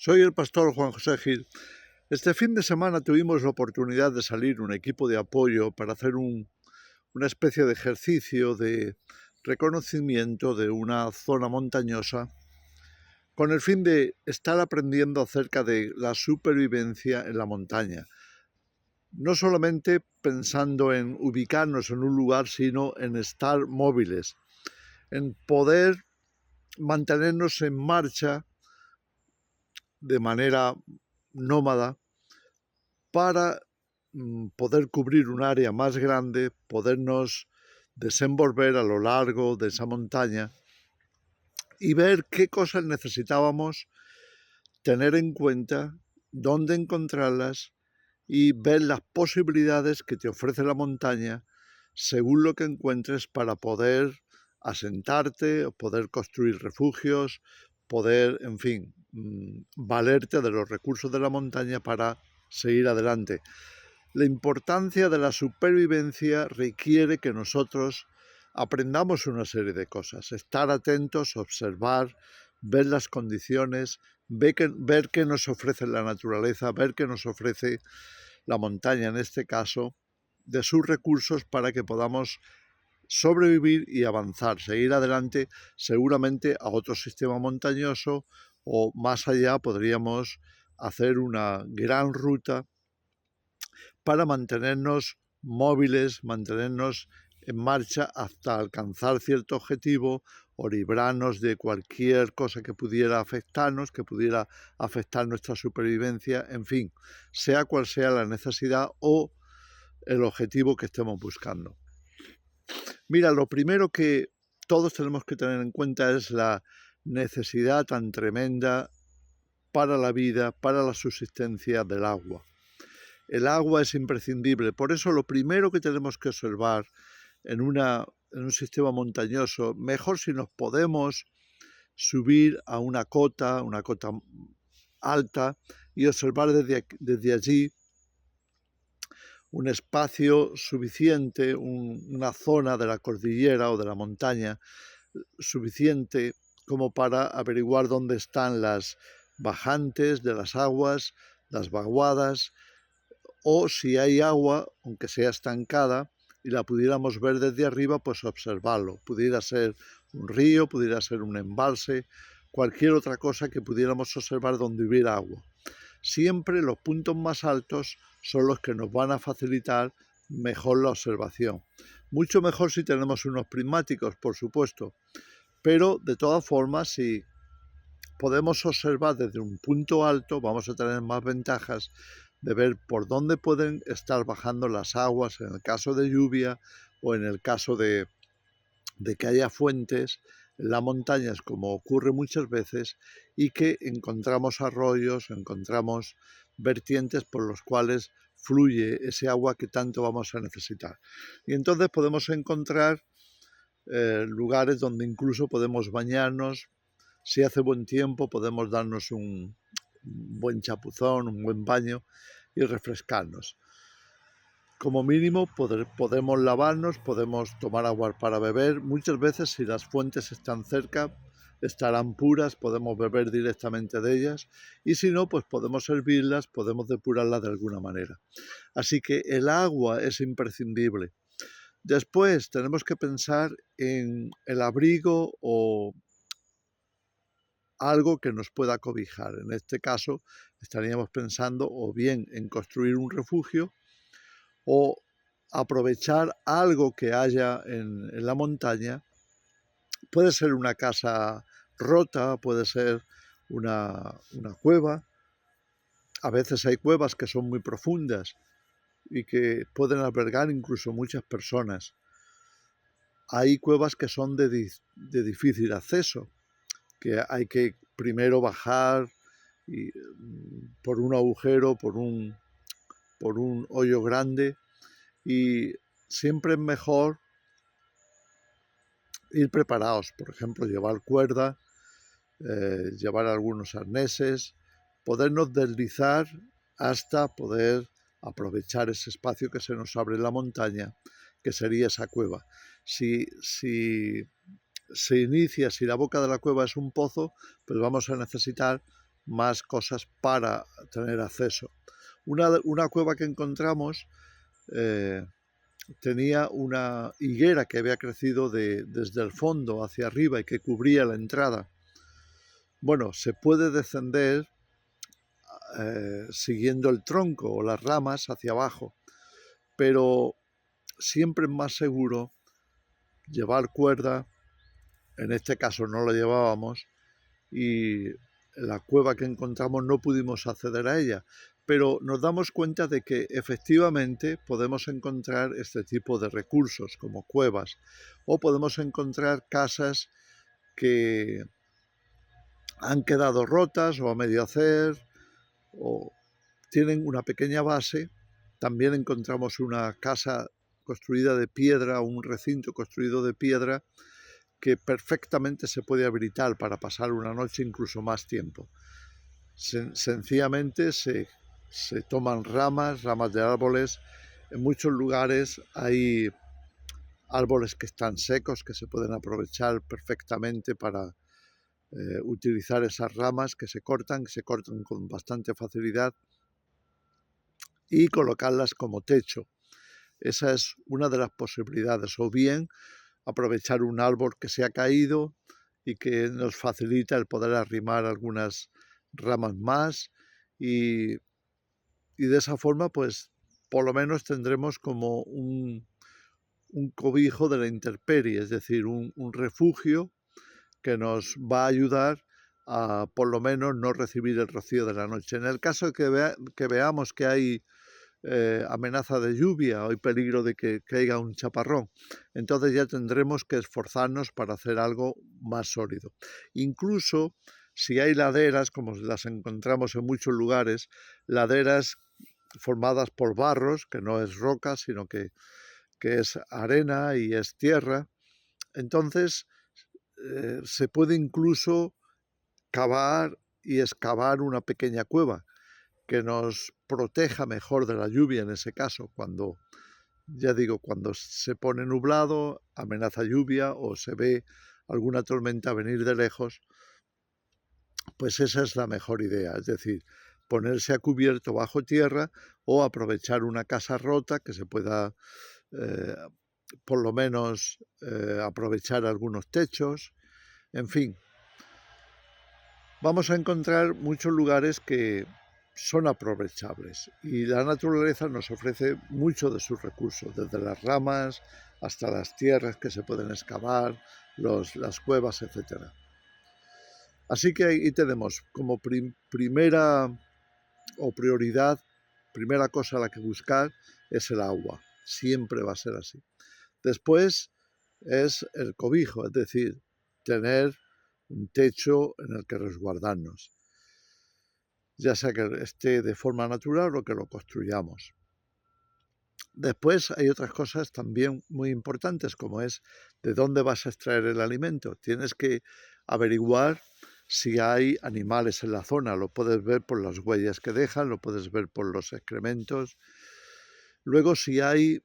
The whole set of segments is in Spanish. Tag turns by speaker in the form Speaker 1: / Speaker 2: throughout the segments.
Speaker 1: Soy el pastor Juan José Gil. Este fin de semana tuvimos la oportunidad de salir un equipo de apoyo para hacer una especie de ejercicio de reconocimiento de una zona montañosa con el fin de estar aprendiendo acerca de la supervivencia en la montaña. No solamente pensando en ubicarnos en un lugar, sino en estar móviles, en poder mantenernos en marcha de manera nómada para poder cubrir un área más grande, podernos desenvolver a lo largo de esa montaña y ver qué cosas necesitábamos tener en cuenta, dónde encontrarlas y ver las posibilidades que te ofrece la montaña según lo que encuentres para poder asentarte, poder construir refugios, poder, en fin, valerte de los recursos de la montaña para seguir adelante. La importancia de la supervivencia requiere que nosotros aprendamos una serie de cosas, estar atentos, observar, ver las condiciones, ver qué nos ofrece la naturaleza, ver qué nos ofrece la montaña en este caso, de sus recursos para que podamos sobrevivir y avanzar, seguir adelante seguramente a otro sistema montañoso o más allá podríamos hacer una gran ruta para mantenernos móviles, mantenernos en marcha hasta alcanzar cierto objetivo o librarnos de cualquier cosa que pudiera afectarnos, que pudiera afectar nuestra supervivencia, en fin, sea cual sea la necesidad o el objetivo que estemos buscando. Mira, lo primero que todos tenemos que tener en cuenta es la necesidad tan tremenda para la vida, para la subsistencia del agua. El agua es imprescindible, por eso lo primero que tenemos que observar en un sistema montañoso, mejor si nos podemos subir a una cota alta y observar desde allí un espacio suficiente, una zona de la cordillera o de la montaña suficiente como para averiguar dónde están las bajantes de las aguas, las vaguadas, o si hay agua, aunque sea estancada, y la pudiéramos ver desde arriba, pues observarlo. Pudiera ser un río, pudiera ser un embalse, cualquier otra cosa que pudiéramos observar donde hubiera agua. Siempre los puntos más altos son los que nos van a facilitar mejor la observación. Mucho mejor si tenemos unos prismáticos, por supuesto, pero de todas formas, si podemos observar desde un punto alto, vamos a tener más ventajas de ver por dónde pueden estar bajando las aguas en el caso de lluvia o en el caso de que haya fuentes en las montañas, como ocurre muchas veces, y que encontramos arroyos, encontramos vertientes por los cuales fluye ese agua que tanto vamos a necesitar. Y entonces podemos encontrar lugares donde incluso podemos bañarnos. Si hace buen tiempo podemos darnos un buen chapuzón, un buen baño y refrescarnos. Como mínimo podemos lavarnos, podemos tomar agua para beber. Muchas veces si las fuentes están cerca estarán puras, podemos beber directamente de ellas y si no, pues podemos hervirlas, podemos depurarlas de alguna manera. Así que el agua es imprescindible. Después tenemos que pensar en el abrigo o algo que nos pueda cobijar. En este caso estaríamos pensando o bien en construir un refugio o aprovechar algo que haya en la montaña. Puede ser una casa rota, puede ser una cueva. A veces hay cuevas que son muy profundas y que pueden albergar incluso muchas personas. Hay cuevas que son de difícil acceso, que hay que primero bajar y, por un agujero, por un hoyo grande, y siempre es mejor ir preparados, por ejemplo, llevar cuerda, llevar algunos arneses, podernos deslizar hasta poder aprovechar ese espacio que se nos abre en la montaña, que sería esa cueva. Si se inicia, si la boca de la cueva es un pozo, pues vamos a necesitar más cosas para tener acceso. Una cueva que encontramos tenía una higuera que había crecido desde el fondo hacia arriba y que cubría la entrada. Bueno, se puede descender siguiendo el tronco o las ramas hacia abajo, pero siempre es más seguro llevar cuerda. En este caso no lo llevábamos y la cueva que encontramos no pudimos acceder a ella, pero nos damos cuenta de que efectivamente podemos encontrar este tipo de recursos como cuevas, o podemos encontrar casas que han quedado rotas o a medio hacer o tienen una pequeña base. También encontramos una casa construida de piedra, un recinto construido de piedra que perfectamente se puede habilitar para pasar una noche, incluso más tiempo. Sencillamente se toman ramas de árboles. En muchos lugares hay árboles que están secos, que se pueden aprovechar perfectamente para utilizar esas ramas que se cortan con bastante facilidad y colocarlas como techo. Esa es una de las posibilidades, o bien aprovechar un árbol que se ha caído y que nos facilita el poder arrimar algunas ramas más y de esa forma pues por lo menos tendremos como un cobijo de la intemperie, es decir, un refugio que nos va a ayudar a por lo menos no recibir el rocío de la noche. En el caso de que veamos que hay amenaza de lluvia o hay peligro de que caiga un chaparrón, entonces ya tendremos que esforzarnos para hacer algo más sólido. Incluso si hay laderas, como las encontramos en muchos lugares, laderas formadas por barros, que no es roca, sino que es arena y es tierra, entonces se puede incluso cavar y excavar una pequeña cueva que nos proteja mejor de la lluvia en ese caso, cuando, ya digo, cuando se pone nublado, amenaza lluvia o se ve alguna tormenta venir de lejos, pues esa es la mejor idea, es decir, ponerse a cubierto bajo tierra o aprovechar una casa rota que se pueda por lo menos aprovechar algunos techos, en fin. Vamos a encontrar muchos lugares que son aprovechables y la naturaleza nos ofrece mucho de sus recursos, desde las ramas hasta las tierras que se pueden excavar, las cuevas, etc. Así que ahí tenemos como primera o prioridad, primera cosa a la que buscar es el agua, siempre va a ser así. Después es el cobijo, es decir, tener un techo en el que resguardarnos, ya sea que esté de forma natural o que lo construyamos. Después hay otras cosas también muy importantes, como es de dónde vas a extraer el alimento. Tienes que averiguar si hay animales en la zona, lo puedes ver por las huellas que dejan, lo puedes ver por los excrementos. Luego si hay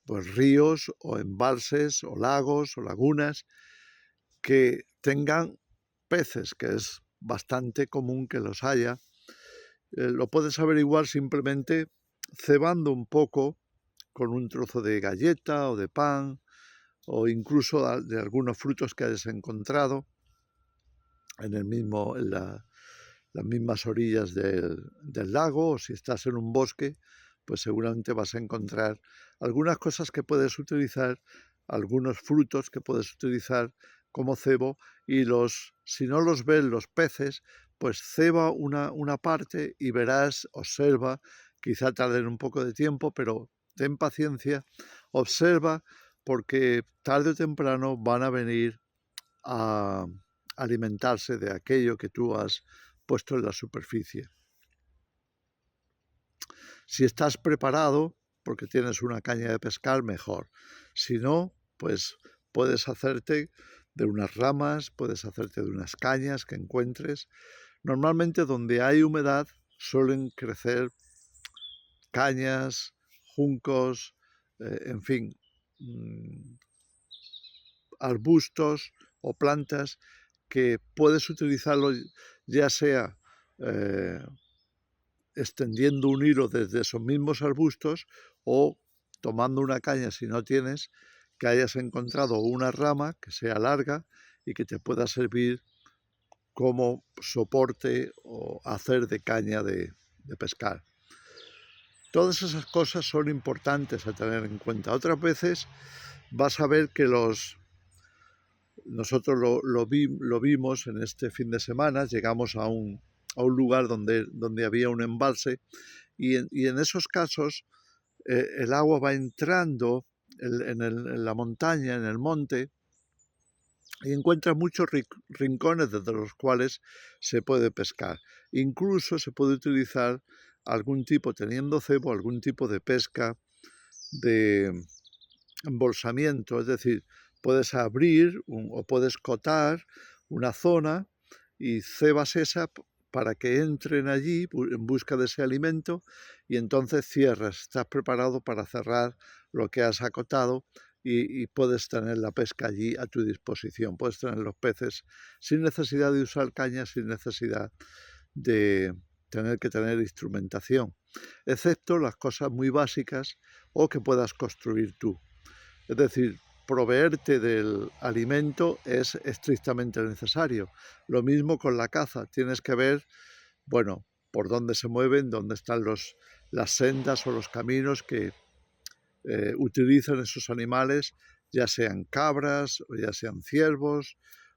Speaker 1: pues ríos o embalses o lagos o lagunas que tengan peces, que es bastante común que los haya. Lo puedes averiguar simplemente cebando un poco con un trozo de galleta o de pan o incluso de algunos frutos que hayas encontrado en las mismas orillas del lago, o si estás en un bosque, pues seguramente vas a encontrar algunas cosas que puedes utilizar, algunos frutos que puedes utilizar como cebo, y si no los ves los peces, pues ceba una parte y verás, observa, quizá tarden un poco de tiempo, pero ten paciencia, observa, porque tarde o temprano van a venir a alimentarse de aquello que tú has puesto en la superficie. Si estás preparado, porque tienes una caña de pescar, mejor. Si no, pues puedes hacerte de unas ramas, puedes hacerte de unas cañas que encuentres. Normalmente donde hay humedad suelen crecer cañas, juncos, en fin, arbustos o plantas que puedes utilizarlo ya sea extendiendo un hilo desde esos mismos arbustos o tomando una caña si no tienes, que hayas encontrado una rama que sea larga y que te pueda servir como soporte o hacer de caña de pescar. Todas esas cosas son importantes a tener en cuenta. Otras veces vas a ver que nosotros lo vimos en este fin de semana, llegamos a un lugar donde había un embalse y en esos casos el agua va entrando en la montaña, en el monte, y encuentra muchos rincones desde los cuales se puede pescar. Incluso se puede utilizar algún tipo, teniendo cebo, algún tipo de pesca de embolsamiento, es decir, puedes abrir o puedes cotar una zona y cebas esa para que entren allí en busca de ese alimento y entonces cierras, estás preparado para cerrar lo que has acotado y puedes tener la pesca allí a tu disposición, puedes tener los peces sin necesidad de usar caña, sin necesidad de tener que tener instrumentación, excepto las cosas muy básicas o que puedas construir tú. Es decir, proveerte del alimento es estrictamente necesario. Lo mismo con la caza. Tienes que ver, bueno, por dónde se mueven, dónde están las sendas o los caminos que utilizan esos animales, ya sean cabras o ya sean ciervos,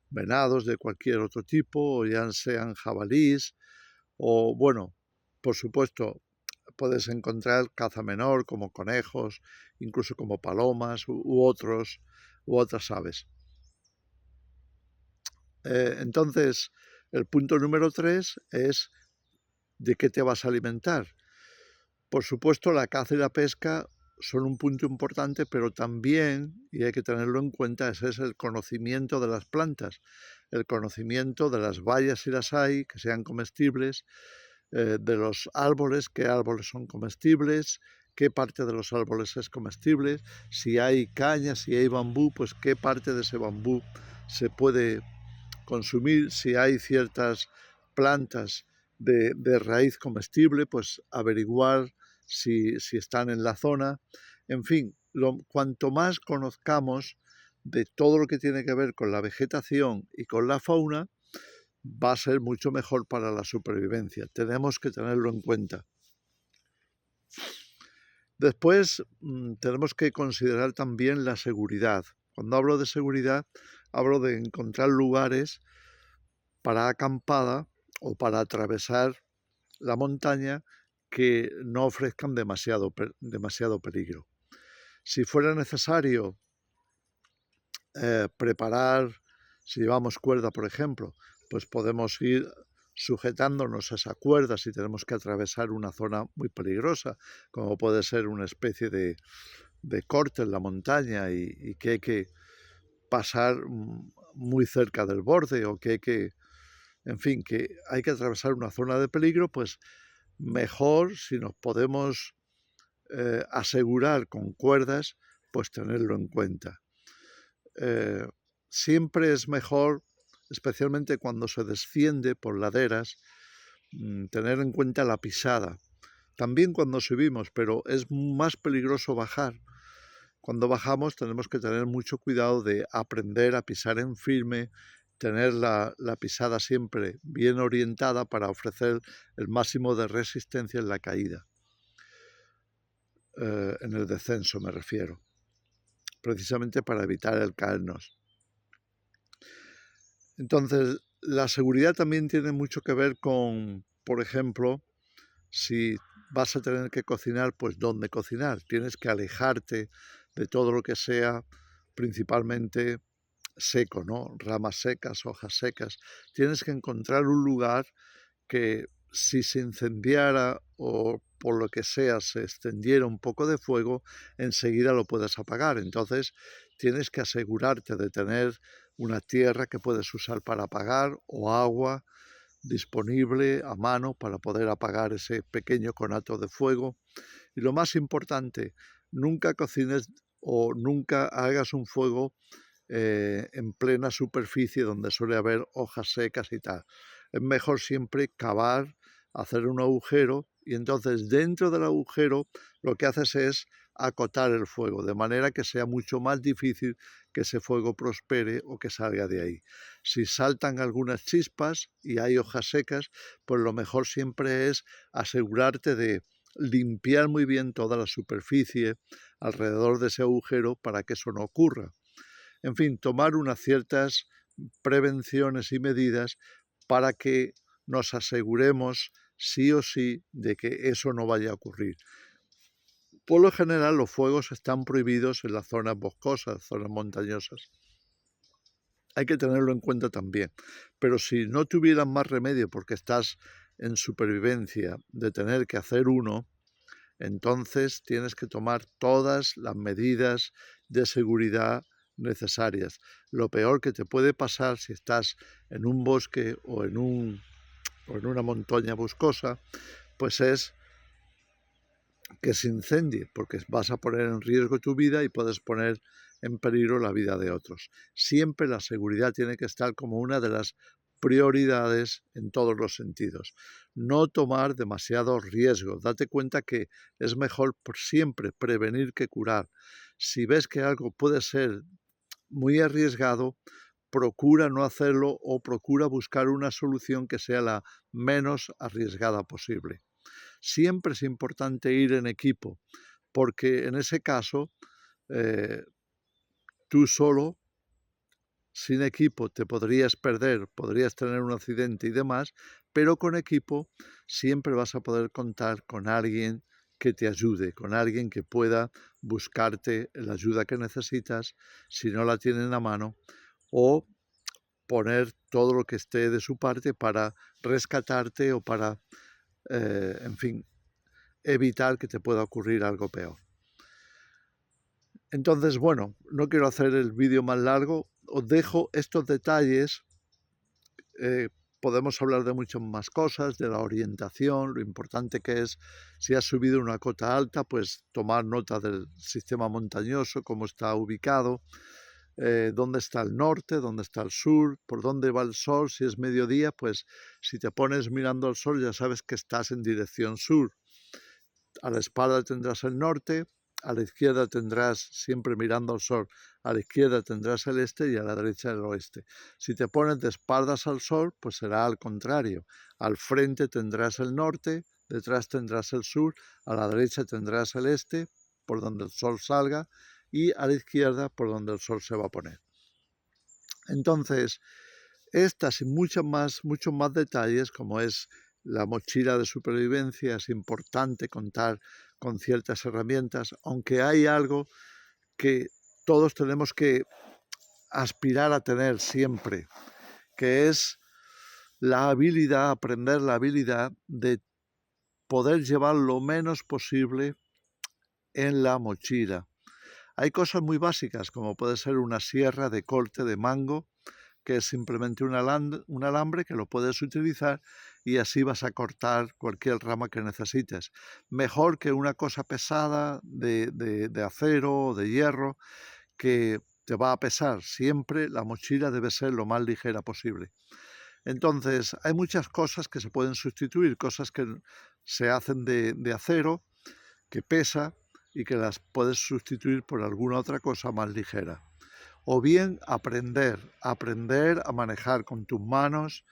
Speaker 1: venados de cualquier otro tipo, o ya sean jabalís, o bueno, por supuesto, puedes encontrar caza menor como conejos, incluso como palomas u otras aves. Entonces, el punto número 3 es de qué te vas a alimentar. Por supuesto, la caza y la pesca son un punto importante, pero también, y hay que tenerlo en cuenta, ese es el conocimiento de las plantas, el conocimiento de las bayas si las hay, que sean comestibles, de los árboles, qué árboles son comestibles, qué parte de los árboles es comestible, si hay caña, si hay bambú, pues qué parte de ese bambú se puede consumir, si hay ciertas plantas de raíz comestible, pues averiguar si están en la zona. En fin, cuanto más conozcamos de todo lo que tiene que ver con la vegetación y con la fauna, va a ser mucho mejor para la supervivencia. Tenemos que tenerlo en cuenta. Después tenemos que considerar también la seguridad. Cuando hablo de seguridad, hablo de encontrar lugares para acampada o para atravesar la montaña que no ofrezcan demasiado peligro. Si fuera necesario preparar, si llevamos cuerda, por ejemplo, pues podemos ir sujetándonos a esa cuerda si tenemos que atravesar una zona muy peligrosa, como puede ser una especie de corte en la montaña y que hay que pasar muy cerca del borde o que hay que, en fin, que hay que atravesar una zona de peligro, pues mejor si nos podemos asegurar con cuerdas, pues tenerlo en cuenta. Siempre es mejor, especialmente cuando se desciende por laderas, tener en cuenta la pisada. También cuando subimos, pero es más peligroso bajar. Cuando bajamos tenemos que tener mucho cuidado de aprender a pisar en firme, tener la pisada siempre bien orientada para ofrecer el máximo de resistencia en la caída. En el descenso me refiero, precisamente para evitar el caernos. Entonces, la seguridad también tiene mucho que ver con, por ejemplo, si vas a tener que cocinar, pues dónde cocinar. Tienes que alejarte de todo lo que sea principalmente seco, ¿no? Ramas secas, hojas secas. Tienes que encontrar un lugar que si se incendiara o por lo que sea se extendiera un poco de fuego, enseguida lo puedes apagar. Entonces tienes que asegurarte de tener una tierra que puedes usar para apagar o agua disponible a mano para poder apagar ese pequeño conato de fuego. Y lo más importante, nunca cocines o nunca hagas un fuego en plena superficie donde suele haber hojas secas y tal. Es mejor siempre cavar, hacer un agujero y entonces dentro del agujero lo que haces es acotar el fuego, de manera que sea mucho más difícil que ese fuego prospere o que salga de ahí. Si saltan algunas chispas y hay hojas secas, pues lo mejor siempre es asegurarte de limpiar muy bien toda la superficie alrededor de ese agujero para que eso no ocurra. En fin, tomar unas ciertas prevenciones y medidas para que nos aseguremos sí o sí de que eso no vaya a ocurrir. Por lo general, los fuegos están prohibidos en las zonas boscosas, zonas montañosas. Hay que tenerlo en cuenta también. Pero si no tuvieras más remedio porque estás en supervivencia de tener que hacer uno, entonces tienes que tomar todas las medidas de seguridad necesarias. Lo peor que te puede pasar si estás en un bosque o en una montaña boscosa, pues es que se incendie, porque vas a poner en riesgo tu vida y puedes poner en peligro la vida de otros. Siempre la seguridad tiene que estar como una de las prioridades en todos los sentidos. No tomar demasiados riesgos. Date cuenta que es mejor por siempre prevenir que curar. Si ves que algo puede ser muy arriesgado, procura no hacerlo o procura buscar una solución que sea la menos arriesgada posible. Siempre es importante ir en equipo, porque en ese caso, tú solo, sin equipo, te podrías perder, podrías tener un accidente y demás, pero con equipo siempre vas a poder contar con alguien que te ayude, con alguien que pueda buscarte la ayuda que necesitas si no la tienen a mano, o poner todo lo que esté de su parte para rescatarte o para, en fin, evitar que te pueda ocurrir algo peor. Entonces, bueno, no quiero hacer el vídeo más largo, os dejo estos detalles. Podemos hablar de muchas más cosas, de la orientación, lo importante que es, si has subido una cota alta, pues tomar nota del sistema montañoso, cómo está ubicado, dónde está el norte, dónde está el sur, por dónde va el sol. Si es mediodía, pues si te pones mirando al sol ya sabes que estás en dirección sur. A la espalda tendrás el norte, a la izquierda tendrás, siempre mirando al sol, a la izquierda tendrás el este y a la derecha el oeste. Si te pones de espaldas al sol, pues será al contrario. Al frente tendrás el norte, detrás tendrás el sur, a la derecha tendrás el este, por donde el sol salga, y a la izquierda, por donde el sol se va a poner. Entonces, estas y muchos más detalles, como es la mochila de supervivencia, es importante contar con ciertas herramientas, aunque hay algo que todos tenemos que aspirar a tener siempre, que es la habilidad, aprender la habilidad de poder llevar lo menos posible en la mochila. Hay cosas muy básicas, como puede ser una sierra de corte de mango, que es simplemente un alambre que lo puedes utilizar y así vas a cortar cualquier rama que necesites. Mejor que una cosa pesada de acero o de hierro que te va a pesar. Siempre la mochila debe ser lo más ligera posible. Entonces, hay muchas cosas que se pueden sustituir, cosas que se hacen de acero, que pesa y que las puedes sustituir por alguna otra cosa más ligera. O bien aprender a manejar con tus manos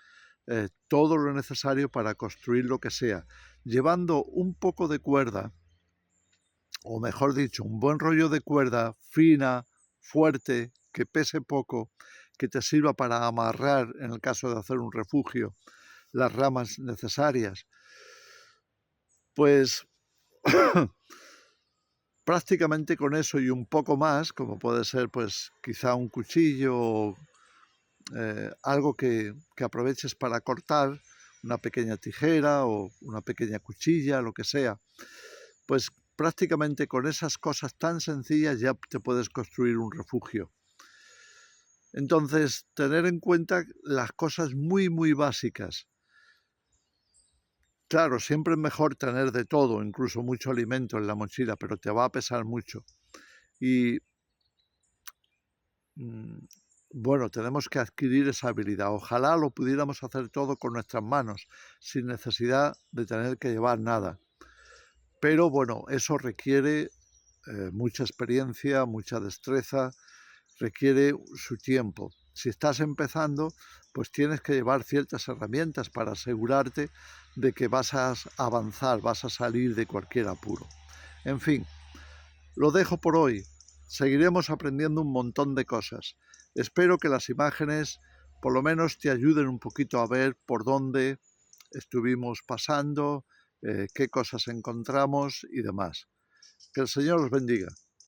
Speaker 1: todo lo necesario para construir lo que sea, llevando un poco de cuerda, o mejor dicho, un buen rollo de cuerda fina, fuerte, que pese poco, que te sirva para amarrar, en el caso de hacer un refugio, las ramas necesarias. Pues prácticamente con eso y un poco más, como puede ser pues quizá un cuchillo o algo que aproveches para cortar, una pequeña tijera o una pequeña cuchilla, lo que sea, pues prácticamente con esas cosas tan sencillas ya te puedes construir un refugio. Entonces, tener en cuenta las cosas muy básicas. Claro, siempre es mejor tener de todo, incluso mucho alimento en la mochila, pero te va a pesar mucho. Y mm, bueno, tenemos que adquirir esa habilidad. Ojalá lo pudiéramos hacer todo con nuestras manos, sin necesidad de tener que llevar nada. Pero bueno, eso requiere mucha experiencia, mucha destreza, requiere su tiempo. Si estás empezando, pues tienes que llevar ciertas herramientas para asegurarte de que vas a avanzar, vas a salir de cualquier apuro. En fin, lo dejo por hoy. Seguiremos aprendiendo un montón de cosas. Espero que las imágenes por lo menos te ayuden un poquito a ver por dónde estuvimos pasando, qué cosas encontramos y demás. Que el Señor os bendiga.